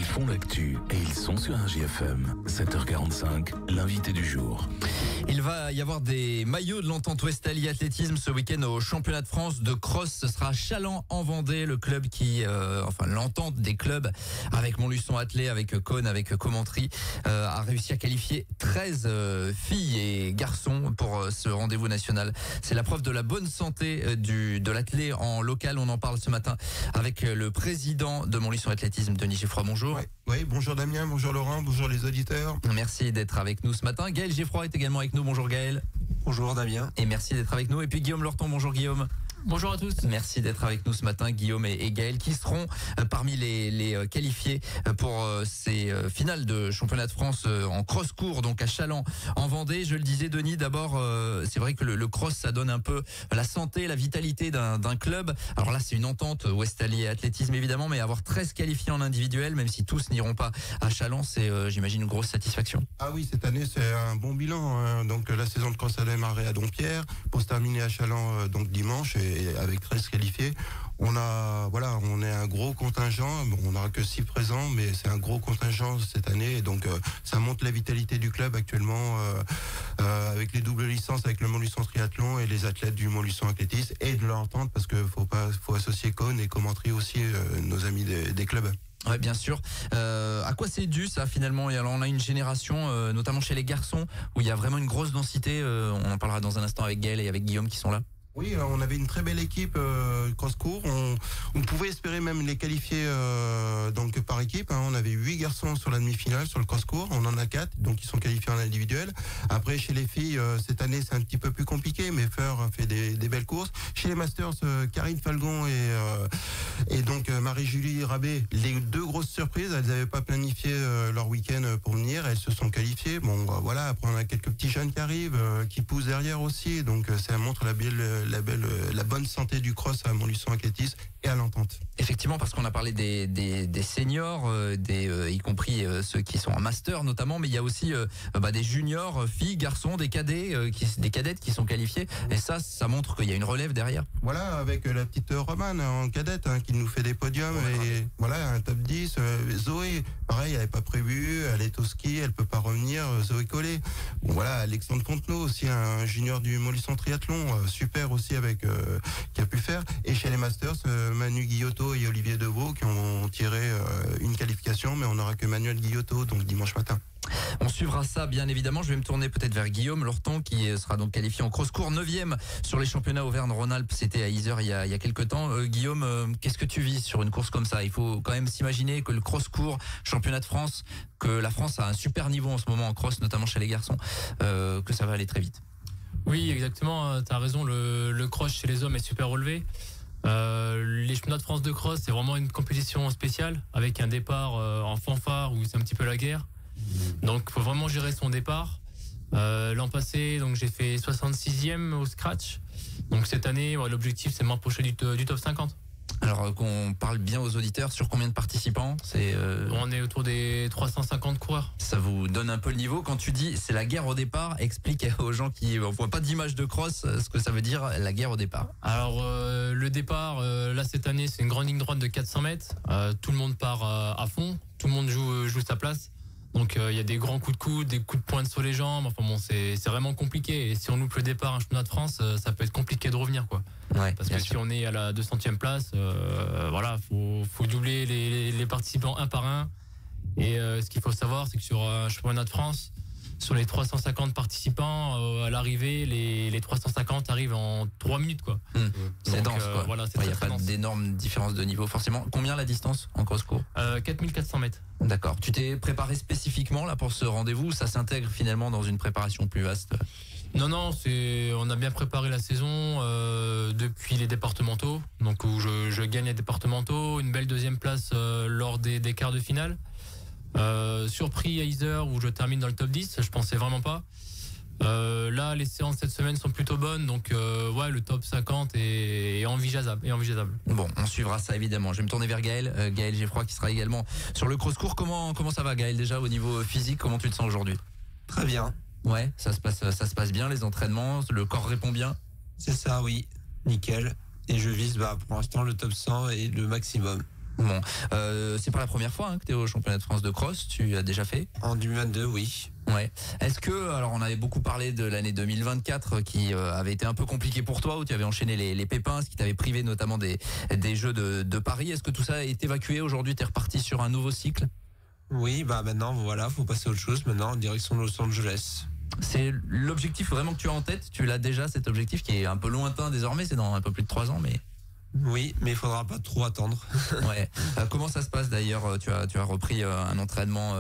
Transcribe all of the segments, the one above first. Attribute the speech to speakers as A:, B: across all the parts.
A: font l'actu et ils sont sur un GFM. 7h45, l'invité du jour.
B: Il va y avoir des maillots de l'entente Ouestalie Athlétisme ce week-end au championnat de France de cross. Ce sera Chaland en Vendée, le club qui, l'entente des clubs avec Montluçon Athlé, avec Cône, avec Commentry, a réussi à qualifier 13 filles et garçons pour ce rendez-vous national. C'est la preuve de la bonne santé de l'athlé en local. On en parle ce matin avec le président de Montluçon Athlétisme, Denis Geffroy. Bonjour.
C: Oui, bonjour Damien, bonjour Laurent, bonjour les auditeurs.
B: Merci d'être avec nous ce matin. Gaël Geffroy est également avec nous. Bonjour Gaël.
D: Bonjour Damien.
B: Et merci d'être avec nous. Et puis Guillaume Lorton. Bonjour Guillaume.
E: Bonjour à tous.
B: Merci d'être avec nous ce matin, Guillaume et Gaël, qui seront parmi les qualifiés pour ces finales de championnat de France en cross-court, donc à Chaland en Vendée. Je le disais, Denis, d'abord, c'est vrai que le cross, ça donne un peu la santé, la vitalité d'un club. Alors là, c'est une entente Ouestalie Athlétisme, évidemment, mais avoir 13 qualifiés en individuel, même si tous n'iront pas à Chaland, c'est, j'imagine, une grosse satisfaction.
C: Ah oui, cette année, c'est un bon bilan. Donc la saison de cross a démarré à Dompierre pour se terminer à Chaland donc dimanche. Et avec 13 qualifiés, on est un gros contingent. Bon, on n'aura que 6 présents, mais c'est un gros contingent cette année. Et donc, ça montre la vitalité du club actuellement, avec les doubles licences, avec le Montluçon Triathlon et les athlètes du Montluçon Athlétisme et de leur entente, parce que faut associer Cône et Commentry aussi, nos amis des clubs.
B: Ouais, bien sûr. À quoi c'est dû ça finalement? Et alors on a une génération, notamment chez les garçons, où il y a vraiment une grosse densité. On en parlera dans un instant avec Gaël et avec Guillaume qui sont là.
C: Oui, on avait une très belle équipe cross-court. On pouvait espérer même les qualifier donc par équipe. On avait 8 garçons sur la demi-finale sur le cross-court. On en a 4, donc ils sont qualifiés en individuel. Après, chez les filles, cette année, c'est un petit peu plus compliqué, mais Fleur a fait des belles courses. Chez les Masters, Karine Falgon et donc Marie-Julie Rabé, les 2 grosses surprises. Elles n'avaient pas planifié leur week-end pour venir. Elles se sont qualifiées. Bon, voilà. Après, on a quelques petits jeunes qui arrivent, qui poussent derrière aussi. Donc, ça montre la bonne santé du cross à Montluçon Athlétisme et à l'entente.
B: Effectivement, parce qu'on a parlé des seniors, y compris ceux qui sont en master notamment, mais il y a aussi des juniors, filles, garçons, des cadets, des cadettes qui sont qualifiés. Et ça montre qu'il y a une relève derrière.
C: Voilà, avec la petite Romane en cadette qui nous fait des podiums et voilà, un top 10. Zoé, pareil, elle n'est pas prévue, elle est au ski, elle peut pas revenir. Zoé Collet. Bon, voilà, Alexandre Fontenot aussi, un junior du Montluçon Triathlon, super aussi avec qui a pu faire. Et chez les Masters, Manu Guillotto et Olivier Deveau qui ont tiré une qualification, mais on n'aura que Manuel Guillotto donc dimanche matin.
B: On suivra ça bien évidemment. Je vais me tourner peut-être vers Guillaume Lorton qui sera donc qualifié en cross-court 9e sur les championnats Auvergne-Rhône-Alpes. C'était à Yzeure il y a quelques temps. Guillaume, qu'est-ce que tu vis sur une course comme ça? Il faut quand même s'imaginer que le cross-court championnat de France, que la France a un super niveau en ce moment en cross, notamment chez les garçons, que ça va aller très vite.
E: Oui, exactement. Tu as raison. Le cross chez les hommes est super relevé. Les championnats de France de cross, c'est vraiment une compétition spéciale avec un départ en fanfare où c'est un petit peu la guerre. Donc, faut vraiment gérer son départ. L'an passé, donc j'ai fait 66e au scratch. Donc cette année, l'objectif c'est de m'approcher du top 50.
B: Alors qu'on parle bien aux auditeurs, sur combien de participants?
E: On est autour des 350 coureurs.
B: Ça vous donne un peu le niveau. Quand tu dis c'est la guerre au départ, explique aux gens qui ne voient pas d'image de cross ce que ça veut dire la guerre au départ.
E: Alors le départ, là cette année c'est une grande ligne droite de 400 mètres. Tout le monde part à fond, tout le monde joue sa place. Donc il y a des grands coups de coude, des coups de pointe sur les jambes. Enfin bon, c'est vraiment compliqué. Et si on loupe le départ à un championnat de France, ça peut être compliqué de revenir, quoi. Ouais, parce que si on est à la 200e place, faut doubler les participants un par un. Et ce qu'il faut savoir, c'est que sur un championnat de France, sur les 350 participants, à l'arrivée, les 350 arrivent en 3 minutes, quoi.
B: C'est dense, quoi.
E: Voilà,
B: il n'y a pas d'énorme différence de niveau, forcément. Combien la distance en cross-court?
E: 4400 mètres.
B: D'accord. Tu t'es préparé spécifiquement là pour ce rendez-vous ou ça s'intègre finalement dans une préparation plus vaste?
E: Non, on a bien préparé la saison depuis les départementaux, donc où je gagne les départementaux, une belle 2e place lors des quarts de finale. Surpris à Yzeure où je termine dans le top 10, je pensais vraiment pas. Là, les séances cette semaine sont plutôt bonnes, donc le top 50 est envisageable.
B: Bon, on suivra ça évidemment. Je vais me tourner vers Gaël, Gaël Geffroy qui sera également sur le cross-court. Comment ça va, Gaël, déjà au niveau physique? Comment tu te sens aujourd'hui?
D: Très bien.
B: Ouais, ça se passe bien, les entraînements, le corps répond bien?
D: C'est ça, oui. Nickel. Et je vise pour l'instant le top 100 et le maximum.
B: Bon, c'est pas la première fois que tu es au championnat de France de cross, tu as déjà fait?
D: En 2022, oui.
B: Ouais. Est-ce que, alors on avait beaucoup parlé de l'année 2024 qui avait été un peu compliquée pour toi, où tu avais enchaîné les pépins, ce qui t'avait privé notamment des Jeux de Paris. Est-ce que tout ça est évacué aujourd'hui? Tu es reparti sur un nouveau cycle?
D: Oui, maintenant, voilà, faut passer à autre chose maintenant en direction de Los Angeles.
B: C'est l'objectif vraiment que tu as en tête? Tu l'as déjà, cet objectif qui est un peu lointain désormais, c'est dans un peu plus de 3 ans, mais...
D: Oui, mais il faudra pas trop attendre.
B: Ouais. Comment ça se passe d'ailleurs? Tu as repris un entraînement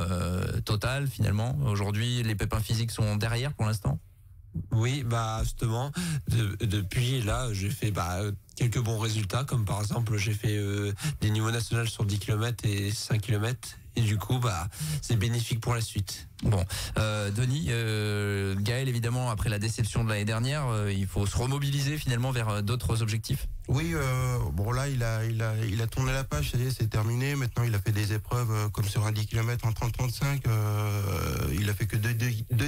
B: total finalement. Aujourd'hui, les pépins physiques sont derrière pour l'instant?
D: Oui, justement, depuis là, j'ai fait quelques bons résultats, comme par exemple, j'ai fait des niveaux nationaux sur 10 km et 5 km. Et du coup, c'est bénéfique pour la suite.
B: Bon, Denis, Gaël, évidemment, après la déception de l'année dernière, il faut se remobiliser finalement vers d'autres objectifs.
C: Oui, là, il a tourné la page, ça y est, c'est terminé. Maintenant, il a fait des épreuves comme sur un 10 km en 30-35. Il a fait que deux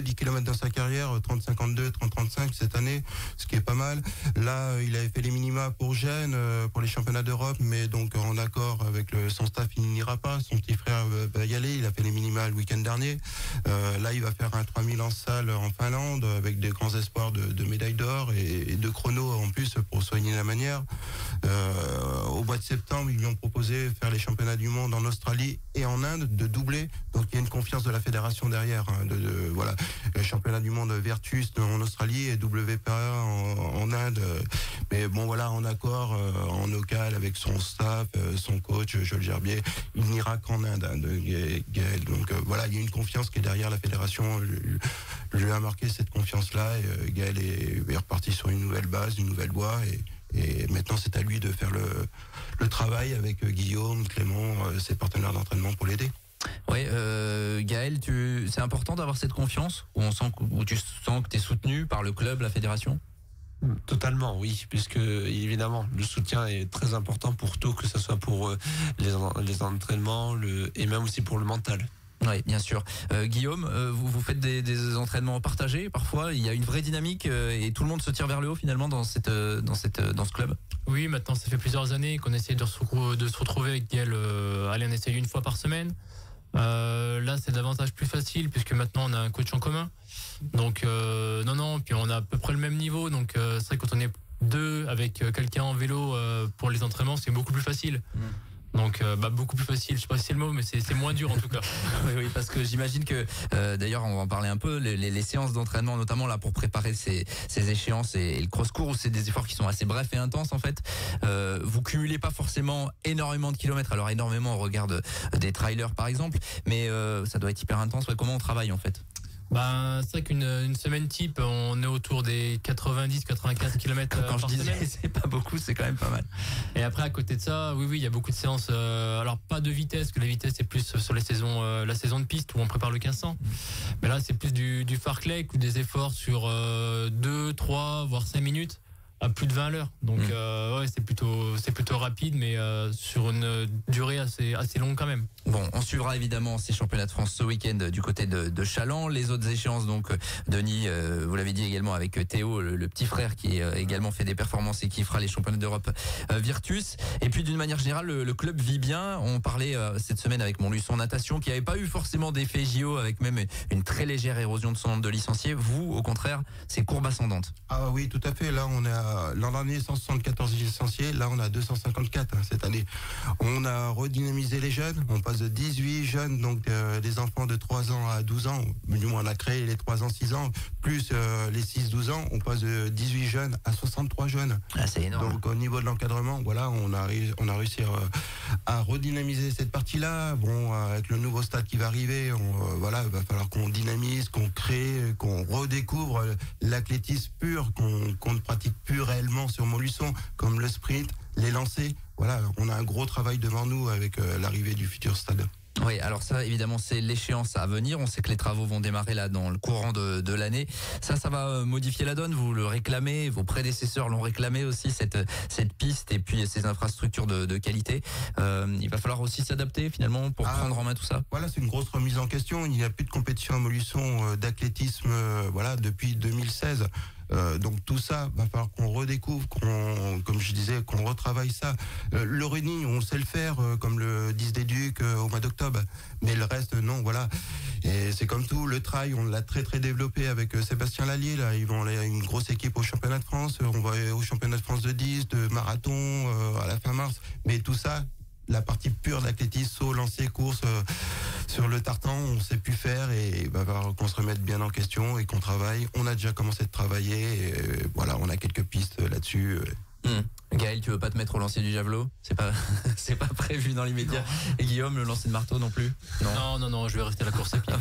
C: 10 km dans sa carrière, 30-52, 30-35 cette année, ce qui est pas mal. Là, il avait fait les minima pour Gênes, pour les championnats d'Europe, mais donc en accord avec son staff, il n'ira pas. Son petit frère va y aller, il a fait les minima le week-end dernier. Là, il va faire un 3000 en salle en Finlande, avec des grands espoirs de médailles d'or et de chrono en plus pour soigner la manière. Au mois de septembre, ils lui ont proposé de faire les championnats du monde en Australie et en Inde, de doubler. Donc il y a une confiance de la fédération derrière. Voilà, le championnat du monde Virtus en Australie et WPA en Inde. Mais bon, voilà, en accord, en local avec son staff, son coach, Joël Gerbier, il n'ira qu'en Inde, Gaël. Donc voilà, il y a une confiance qui est derrière la fédération. Lui a marqué cette confiance-là. Et Gaël est reparti sur une nouvelle base, une nouvelle voie. Et maintenant, c'est à lui de faire le travail avec Guillaume, Clément, ses partenaires d'entraînement pour l'aider.
B: Oui, Gaël, c'est important d'avoir cette confiance où tu sens que tu es soutenu par le club, la fédération?
D: Totalement, oui, puisque évidemment le soutien est très important pour tout, que ce soit pour les entraînements et même aussi pour le mental.
B: Oui, bien sûr. Guillaume, vous faites des entraînements partagés parfois? Il y a une vraie dynamique et tout le monde se tire vers le haut finalement dans ce club?
E: Oui, maintenant ça fait plusieurs années qu'on essaie de se retrouver avec Gaël. Allez, on essaye une fois par semaine. Là, c'est davantage plus facile puisque maintenant on a un coach en commun. Donc puis on a à peu près le même niveau. Donc c'est vrai que quand on est deux avec quelqu'un en vélo pour les entraînements, c'est beaucoup plus facile. Donc beaucoup plus facile, je sais pas si c'est le mot, mais c'est moins dur en tout cas.
B: Oui, parce que j'imagine que d'ailleurs on va en parler un peu, les séances d'entraînement notamment là pour préparer ces échéances et le cross-court, où c'est des efforts qui sont assez brefs et intenses en fait. Vous cumulez pas forcément énormément de kilomètres, alors énormément au regard des trailers par exemple, mais ça doit être hyper intense. Ouais, comment on travaille en fait?
E: C'est vrai qu'une semaine type, on est autour des 90-95 km
B: Quand je
E: par
B: disais
E: semaine.
B: c'est pas beaucoup, c'est quand même pas mal.
E: Et après, à côté de ça, oui, il y a beaucoup de séances. Alors, pas de vitesse, que la vitesse c'est plus sur la saison de piste où on prépare le 1500. Mais là, c'est plus du fartlek ou des efforts sur 2, 3, voire 5 minutes à plus de 20 à l'heure. Donc, c'est plutôt rapide, mais sur une durée assez longue quand même.
B: Bon, on suivra évidemment ces championnats de France ce week-end du côté de Challans. Les autres échéances, donc, Denis, vous l'avez dit également avec Théo, le petit frère qui également fait des performances et qui fera les championnats d'Europe Virtus. Et puis d'une manière générale, le club vit bien. On parlait cette semaine avec Montluçon Natation qui n'avait pas eu forcément d'effet JO, avec même une très légère érosion de son nombre de licenciés. Vous, au contraire, c'est courbe ascendante.
C: Ah oui, tout à fait. Là, on est l'an dernier 174 licenciés. Là, on a 254 cette année. On a redynamisé les jeunes. On passe de 18 jeunes, donc des enfants de 3 ans à 12 ans. Du moins, on a créé les 3 ans, 6 ans, plus les 6-12 ans. On passe de 18 jeunes à 63 jeunes.
B: Ah, c'est énorme.
C: Donc, au niveau de l'encadrement, voilà, on a réussi à redynamiser cette partie-là. Bon, avec le nouveau stade qui va arriver, il va falloir qu'on dynamise, qu'on crée, qu'on redécouvre l'athlétisme pur, qu'on ne pratique plus réellement sur Montluçon, comme le sprint, les lancers. Voilà, on a un gros travail devant nous avec l'arrivée du futur stade.
B: Oui, alors ça, évidemment, c'est l'échéance à venir. On sait que les travaux vont démarrer là dans le courant de l'année. Ça va modifier la donne. Vous le réclamez, vos prédécesseurs l'ont réclamé aussi, cette piste et puis ces infrastructures de qualité. Il va falloir aussi s'adapter finalement pour prendre en main tout ça.
C: Voilà, c'est une grosse remise en question. Il n'y a plus de compétition à Montluçon d'athlétisme depuis 2016. Donc tout ça, va falloir qu'on redécouvre, comme je disais, qu'on retravaille ça. Le running, on sait le faire, comme le disent des Ducs au mois d'octobre, mais le reste, non, voilà. Et c'est comme tout, le trail, on l'a très développé avec Sébastien Lallier, là, ils vont aller à une grosse équipe au championnat de France, on va au championnat de France de 10, de marathon, à la fin mars, mais tout ça, la partie pure d'athlétisme, saut, lancer, course, sur le tartan, on sait plus faire et va falloir qu'on se remette bien en question et qu'on travaille. On a déjà commencé de travailler et voilà, on a quelques pistes là-dessus.
B: Gaël, tu veux pas te mettre au lancer du javelot? C'est pas prévu dans l'immédiat. Et Guillaume, le lancer de marteau non plus?
E: Non, je vais rester à la course à pied.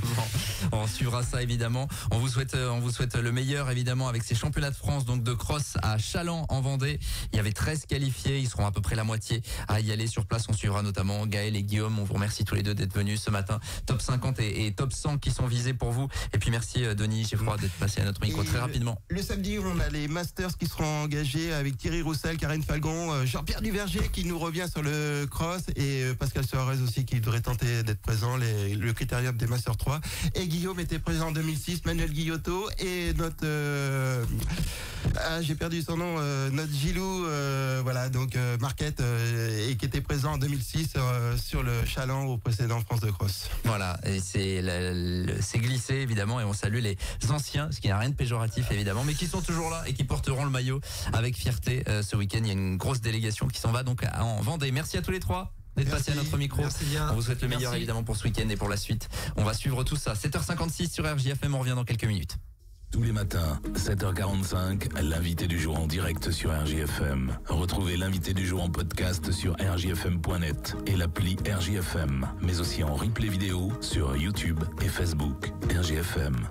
B: Bon, on suivra ça évidemment. On vous souhaite le meilleur évidemment avec ces championnats de France donc de cross à Challans en Vendée. Il y avait 13 qualifiés, ils seront à peu près la moitié à y aller sur place. On suivra notamment Gaël et Guillaume. On vous remercie tous les deux d'être venus ce matin. Top 50 et top 100 qui sont visés pour vous. Et puis merci Denis Geffroy d'être passé à notre micro très rapidement.
C: Le samedi, on a les Masters qui seront engagés avec Thierry Roussel, Karine Falgon, Jean-Pierre Duverger qui nous revient sur le cross et Pascal Suarez aussi qui devrait tenter d'être présent, le critérium des Masters 3. Et Guillaume était présent en 2006, Manuel Guillotto et notre... j'ai perdu son nom, notre Gilou, voilà, donc Marquette, et qui était présent en 2006 sur le Challans au précédent France de Cross.
B: Voilà, et c'est glissé évidemment et on salue les anciens, ce qui n'a rien de péjoratif évidemment, mais qui sont toujours là et qui porteront le maillot avec fierté ce week-end. Il y a une grosse délégation qui s'en va donc en Vendée. Merci à tous les trois d'être passés à notre micro. On vous souhaite le meilleur évidemment pour ce week-end et pour la suite. On va suivre tout ça. 7h56 sur RJFM, on revient dans quelques minutes.
A: Tous les matins, 7h45, l'invité du jour en direct sur RJFM. Retrouvez l'invité du jour en podcast sur rjfm.net et l'appli RJFM, mais aussi en replay vidéo sur YouTube et Facebook. RJFM.